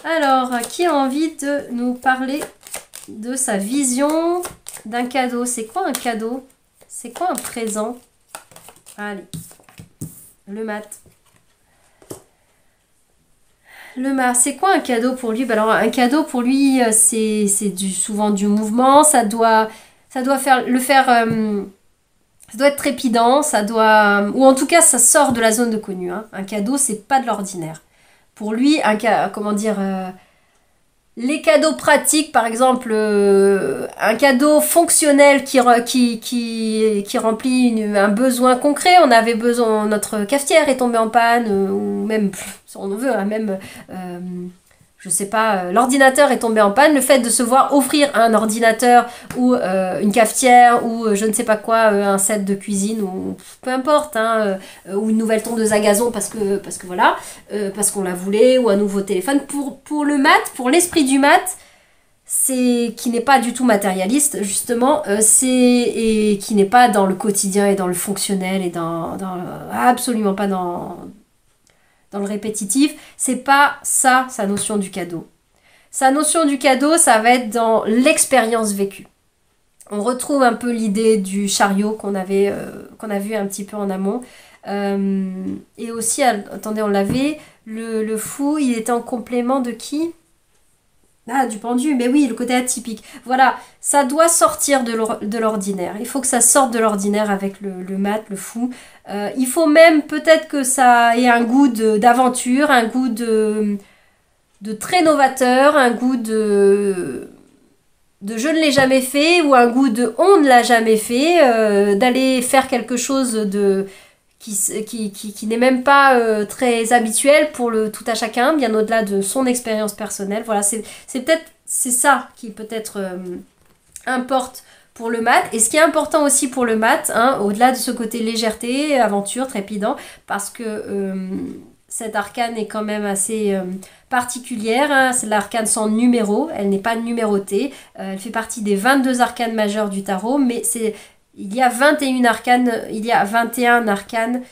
Alors, qui a envie de nous parler de sa vision d'un cadeau? C'est quoi un cadeau? C'est quoi un présent? Allez, le mat. Le mat, c'est quoi un cadeau pour lui? Alors, un cadeau pour lui, c'est souvent du mouvement. Ça doit ça doit être trépidant. Ou en tout cas, ça sort de la zone de connu. Hein. Un cadeau, c'est pas de l'ordinaire. Pour lui, comment dire, les cadeaux pratiques, par exemple, un cadeau fonctionnel qui remplit un besoin concret. On avait besoin, notre cafetière est tombée en panne, ou même, si on veut, hein, même, je sais pas, l'ordinateur est tombé en panne. Le fait de se voir offrir un ordinateur ou une cafetière ou je ne sais pas quoi, un set de cuisine ou peu importe, hein, ou une nouvelle tondeuse à gazon parce que voilà, parce qu'on la voulait, ou un nouveau téléphone. Pour le mat, pour l'esprit du mat, c'est qui n'est pas du tout matérialiste justement, et qui n'est pas dans le quotidien et dans le fonctionnel et absolument pas dans le répétitif, c'est pas ça sa notion du cadeau. Sa notion du cadeau, ça va être dans l'expérience vécue. On retrouve un peu l'idée du chariot qu'on a vu un petit peu en amont. Et aussi, attendez, on l'avait, le fou, il était en complément de qui? Ah, du pendu, mais oui, le côté atypique. Voilà, ça doit sortir de l'ordinaire. Il faut que ça sorte de l'ordinaire avec le mat, le fou. Il faut même peut-être que ça ait un goût d'aventure, un goût de très novateur, un goût de je ne l'ai jamais fait, ou un goût de on ne l'a jamais fait, d'aller faire quelque chose qui n'est même pas très habituel pour le tout à chacun, bien au-delà de son expérience personnelle. Voilà, c'est ça qui peut-être importe pour le mat. Et ce qui est important aussi pour le mat, hein, au-delà de ce côté légèreté, aventure, trépidant, parce que cette arcane est quand même assez particulière, hein. C'est l'arcane sans numéro, elle n'est pas numérotée, elle fait partie des 22 arcanes majeures du tarot, mais il y a 21 arcanes,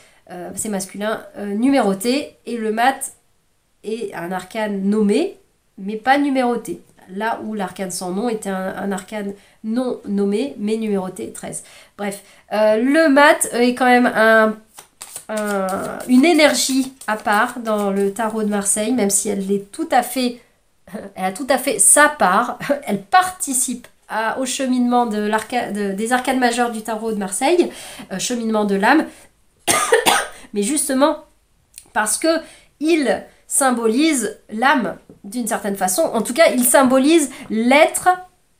c'est masculin, numérotés, et le mat est un arcane nommé, mais pas numéroté. Là où l'arcane sans nom était un arcane non nommé, mais numéroté 13. Bref, le mat est quand même une énergie à part dans le tarot de Marseille, même si elle a tout à fait sa part. Elle participe au cheminement des arcanes majeures du tarot de Marseille, cheminement de l'âme, mais justement parce que il symbolise l'âme d'une certaine façon. En tout cas, il symbolise l'être,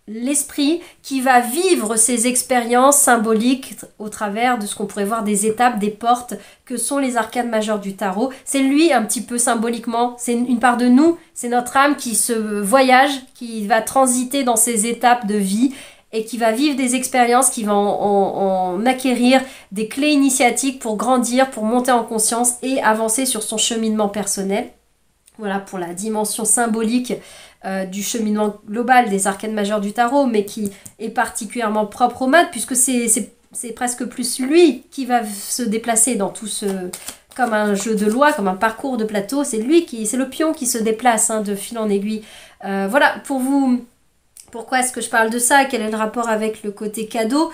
l'esprit qui va vivre ces expériences symboliques au travers de ce qu'on pourrait voir des étapes, des portes que sont les arcanes majeures du tarot. C'est lui un petit peu symboliquement, c'est une part de nous, c'est notre âme qui se voyage, qui va transiter dans ces étapes de vie et qui va vivre des expériences, qui va en acquérir des clés initiatiques pour grandir, pour monter en conscience et avancer sur son cheminement personnel. Voilà pour la dimension symbolique du cheminement global des arcanes majeures du tarot, mais qui est particulièrement propre au mat, puisque c'est presque plus lui qui va se déplacer dans tout ce... comme un jeu de loi, comme un parcours de plateau, c'est le pion qui se déplace, hein, de fil en aiguille. Voilà, pour vous, pourquoi est-ce que je parle de ça? Quel est le rapport avec le côté cadeau?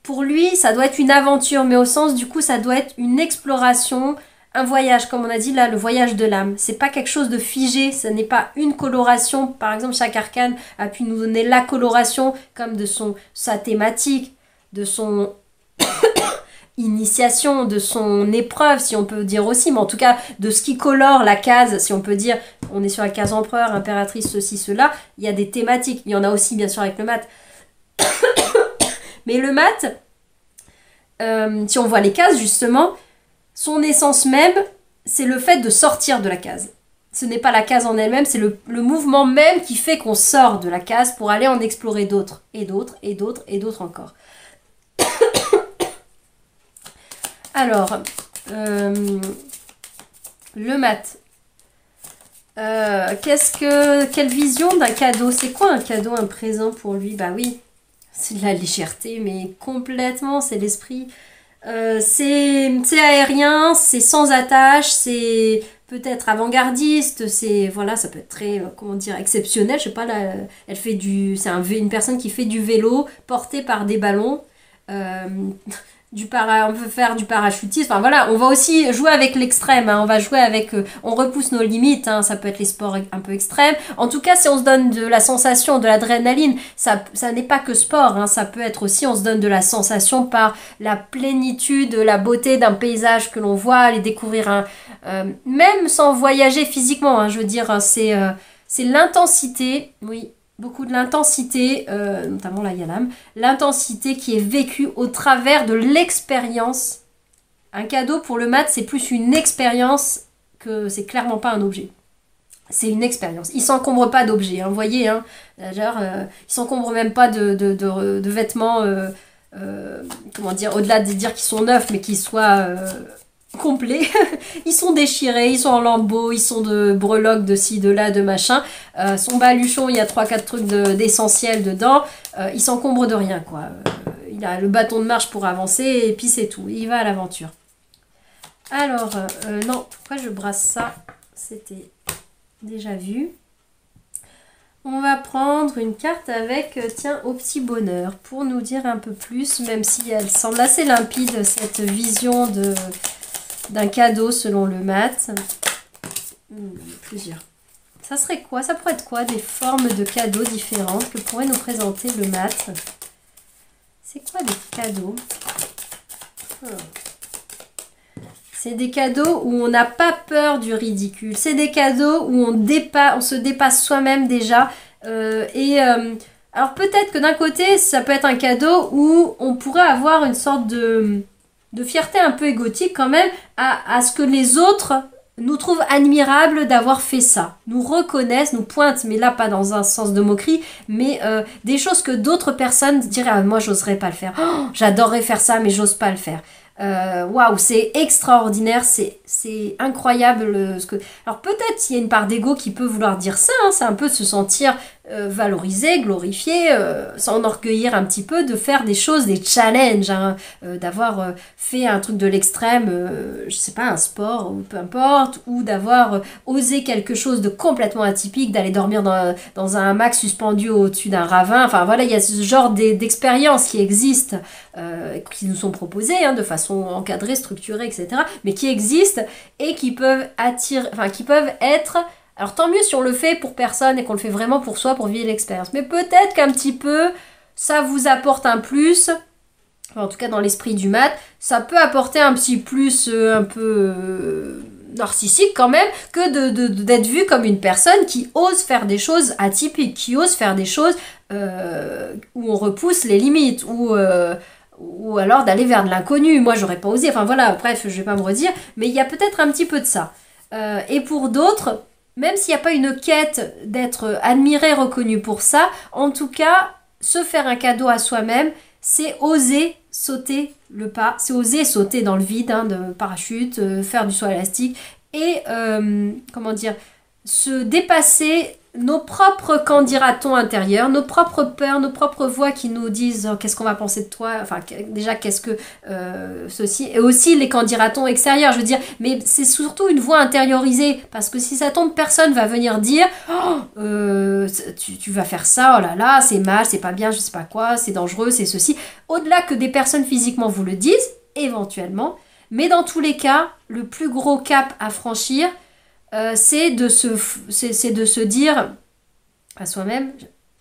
Pour lui, ça doit être une aventure, mais au sens, du coup, ça doit être une exploration, un voyage, comme on a dit là, le voyage de l'âme. C'est pas quelque chose de figé, ce n'est pas une coloration. Par exemple, chaque arcane a pu nous donner la coloration comme de sa thématique, de son initiation, de son épreuve, si on peut dire aussi, mais en tout cas de ce qui colore la case, si on peut dire, on est sur la case empereur, impératrice, ceci, cela, il y a des thématiques. Il y en a aussi bien sûr avec le mat. Mais le mat, si on voit les cases justement, son essence même, c'est le fait de sortir de la case. Ce n'est pas la case en elle-même, c'est le mouvement même qui fait qu'on sort de la case pour aller en explorer d'autres, et d'autres, et d'autres, et d'autres encore. Alors, le mat. Quelle vision d'un cadeau? C'est quoi un cadeau, un présent pour lui? Bah oui, c'est de la légèreté, mais complètement, c'est l'esprit. C'est aérien, c'est sans attache, c'est peut-être avant-gardiste, c'est voilà, ça peut être très comment dire exceptionnel, je sais pas là, elle fait une personne qui fait du vélo porté par des ballons. Euh, on peut faire du parachutisme, enfin voilà, on va aussi jouer avec l'extrême, hein, on va jouer avec, on repousse nos limites, hein, ça peut être les sports un peu extrêmes. En tout cas, si on se donne de la sensation, de l'adrénaline, ça n'est pas que sport, hein, ça peut être aussi, on se donne de la sensation par la plénitude, la beauté d'un paysage que l'on voit, aller découvrir même sans voyager physiquement, hein, je veux dire, c'est l'intensité, oui, beaucoup de l'intensité, notamment la Yalam, l'intensité qui est vécue au travers de l'expérience. Un cadeau pour le mat, c'est plus une expérience que c'est clairement pas un objet. C'est une expérience. Il s'encombre pas d'objets, hein, vous voyez, hein, genre, il s'encombre même pas de vêtements, comment dire, au-delà de dire qu'ils sont neufs, mais qu'ils soient complets. Ils sont déchirés, ils sont en lambeaux, ils sont de breloques, de ci, de là, de machin. Son baluchon, il y a 3-4 trucs d'essentiel dedans. Il s'encombre de rien, quoi. Il a le bâton de marche pour avancer et puis c'est tout. Il va à l'aventure. Alors, non, pourquoi je brasse ça? C'était déjà vu. On va prendre une carte avec, tiens, au petit bonheur, pour nous dire un peu plus, même si elle semble assez limpide, cette vision d'un cadeau selon le mat. Plusieurs. Ça serait quoi? Ça pourrait être quoi? Des formes de cadeaux différentes que pourrait nous présenter le mat. C'est quoi des cadeaux? C'est des cadeaux où on n'a pas peur du ridicule. C'est des cadeaux où on se dépasse soi-même déjà. Alors peut-être que d'un côté, ça peut être un cadeau où on pourrait avoir une sorte de fierté un peu égotique quand même à ce que les autres nous trouvent admirables d'avoir fait ça. Nous reconnaissent, nous pointent, mais là pas dans un sens de moquerie, mais des choses que d'autres personnes diraient « Ah, moi j'oserais pas le faire. Oh, j'adorerais faire ça, mais j'ose pas le faire. » Waouh, c'est extraordinaire, c'est incroyable Alors peut-être il y a une part d'ego qui peut vouloir dire ça, hein, c'est un peu se sentir valorisé, glorifié, s'enorgueillir un petit peu de faire des choses, des challenges, hein, d'avoir fait un truc de l'extrême, je sais pas, un sport ou peu importe, ou d'avoir osé quelque chose de complètement atypique, d'aller dormir dans un hamac suspendu au-dessus d'un ravin. Enfin voilà, il y a ce genre d'expériences qui existent, qui nous sont proposées, hein, de façon encadrée, structurée, etc., mais qui existent et qui peuvent être... Alors tant mieux si on le fait pour personne et qu'on le fait vraiment pour soi, pour vivre l'expérience. Mais peut-être qu'un petit peu, ça vous apporte un plus, en tout cas dans l'esprit du mat, ça peut apporter un petit plus un peu narcissique quand même, que d'être vu comme une personne qui ose faire des choses atypiques, qui ose faire des choses où on repousse les limites, ou alors d'aller vers de l'inconnu. Moi, j'aurais pas osé. Enfin voilà, bref, je vais pas me redire, mais il y a peut-être un petit peu de ça. Et pour d'autres, même s'il n'y a pas une quête d'être admiré, reconnu pour ça, en tout cas, se faire un cadeau à soi-même, c'est oser sauter le pas, c'est oser sauter dans le vide, hein, de parachute, faire du saut élastique, et, comment dire, se dépasser nos propres qu'en dira-t-on intérieurs, nos propres peurs, nos propres voix qui nous disent qu'est-ce qu'on va penser de toi, enfin déjà qu'est-ce que ceci, et aussi les qu'en dira-t-on extérieurs, je veux dire, mais c'est surtout une voix intériorisée, parce que si ça tombe, personne va venir dire tu vas faire ça, oh là là, c'est mal, c'est pas bien, je sais pas quoi, c'est dangereux, c'est ceci, au-delà que des personnes physiquement vous le disent, éventuellement, mais dans tous les cas, le plus gros cap à franchir, c'est de se dire à soi-même,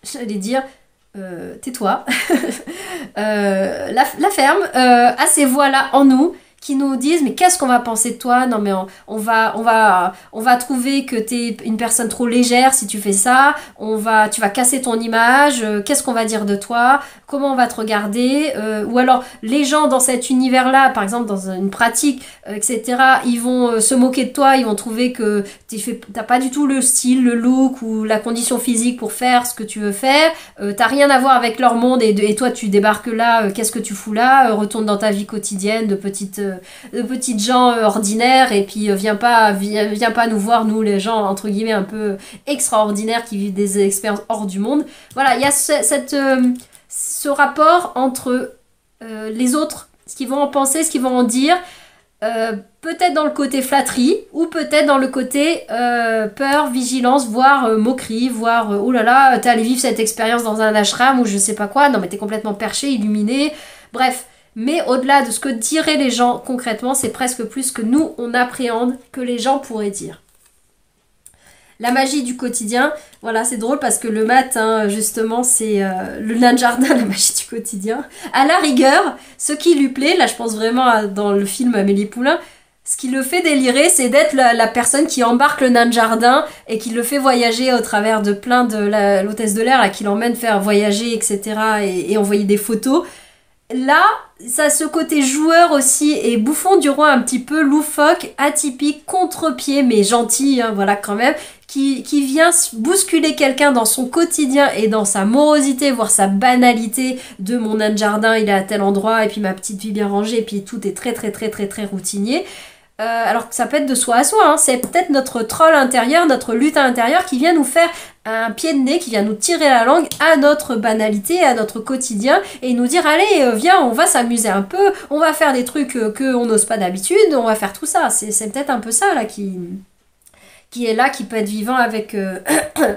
j'allais dire, tais-toi, la ferme, à ces voix-là en nous qui nous disent mais qu'est-ce qu'on va penser de toi, non mais on va trouver que t'es une personne trop légère si tu fais ça, tu vas casser ton image, qu'est-ce qu'on va dire de toi, comment on va te regarder, ou alors les gens dans cet univers-là, par exemple dans une pratique, etc., ils vont se moquer de toi, ils vont trouver que t'as pas du tout le style, le look ou la condition physique pour faire ce que tu veux faire, t'as rien à voir avec leur monde et toi tu débarques là, qu'est-ce que tu fous là, retourne dans ta vie quotidienne de petites gens ordinaires et puis viens pas nous voir, nous les gens entre guillemets un peu extraordinaires qui vivent des expériences hors du monde. Voilà, il y a ce rapport entre les autres, ce qu'ils vont en penser, ce qu'ils vont en dire, Peut-être dans le côté flatterie, ou peut-être dans le côté peur, vigilance, voire moquerie, voire oh là là, t'es allé vivre cette expérience dans un ashram ou je sais pas quoi, non mais t'es complètement perché, illuminé, bref. Mais au-delà de ce que diraient les gens concrètement, c'est presque plus que nous, on appréhende que les gens pourraient dire. La magie du quotidien, voilà, c'est drôle parce que le matin, justement, c'est le nain de jardin, la magie du quotidien. À la rigueur, ce qui lui plaît, là je pense vraiment dans le film Amélie Poulain, ce qui le fait délirer, c'est d'être la personne qui embarque le nain de jardin et qui le fait voyager au travers de plein de l'hôtesse de l'air, là, qui l'emmène faire voyager, etc. et envoyer des photos. Là, ça a ce côté joueur aussi et bouffon du roi un petit peu loufoque, atypique, contre-pied, mais gentil, hein, voilà quand même, qui vient bousculer quelqu'un dans son quotidien et dans sa morosité, voire sa banalité de mon nain de jardin, il est à tel endroit, et puis ma petite vie bien rangée, et puis tout est très très très très très routinier. Alors que ça peut être de soi à soi, hein. C'est peut-être notre troll intérieur, notre lutin intérieur qui vient nous faire un pied de nez, qui vient nous tirer la langue à notre banalité, à notre quotidien, et nous dire allez, viens, on va s'amuser un peu, on va faire des trucs qu'on n'ose pas d'habitude, on va faire tout ça. C'est peut-être un peu ça là qui est là, qui peut être vivant avec,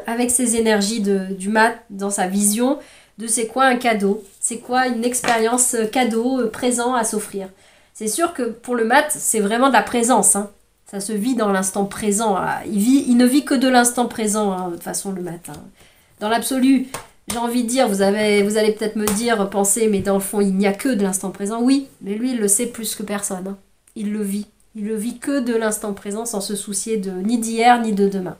avec ses énergies du mat, dans sa vision de c'est quoi un cadeau, c'est quoi une expérience cadeau présent à s'offrir. C'est sûr que pour le mat, c'est vraiment de la présence. Hein. Ça se vit dans l'instant présent. Il ne vit que de l'instant présent, hein, de toute façon, le matin. Dans l'absolu, j'ai envie de dire, vous allez peut-être me dire, penser, mais dans le fond, il n'y a que de l'instant présent. Oui, mais lui, il le sait plus que personne. Hein. Il le vit. Il le vit que de l'instant présent sans se soucier ni d'hier ni de demain.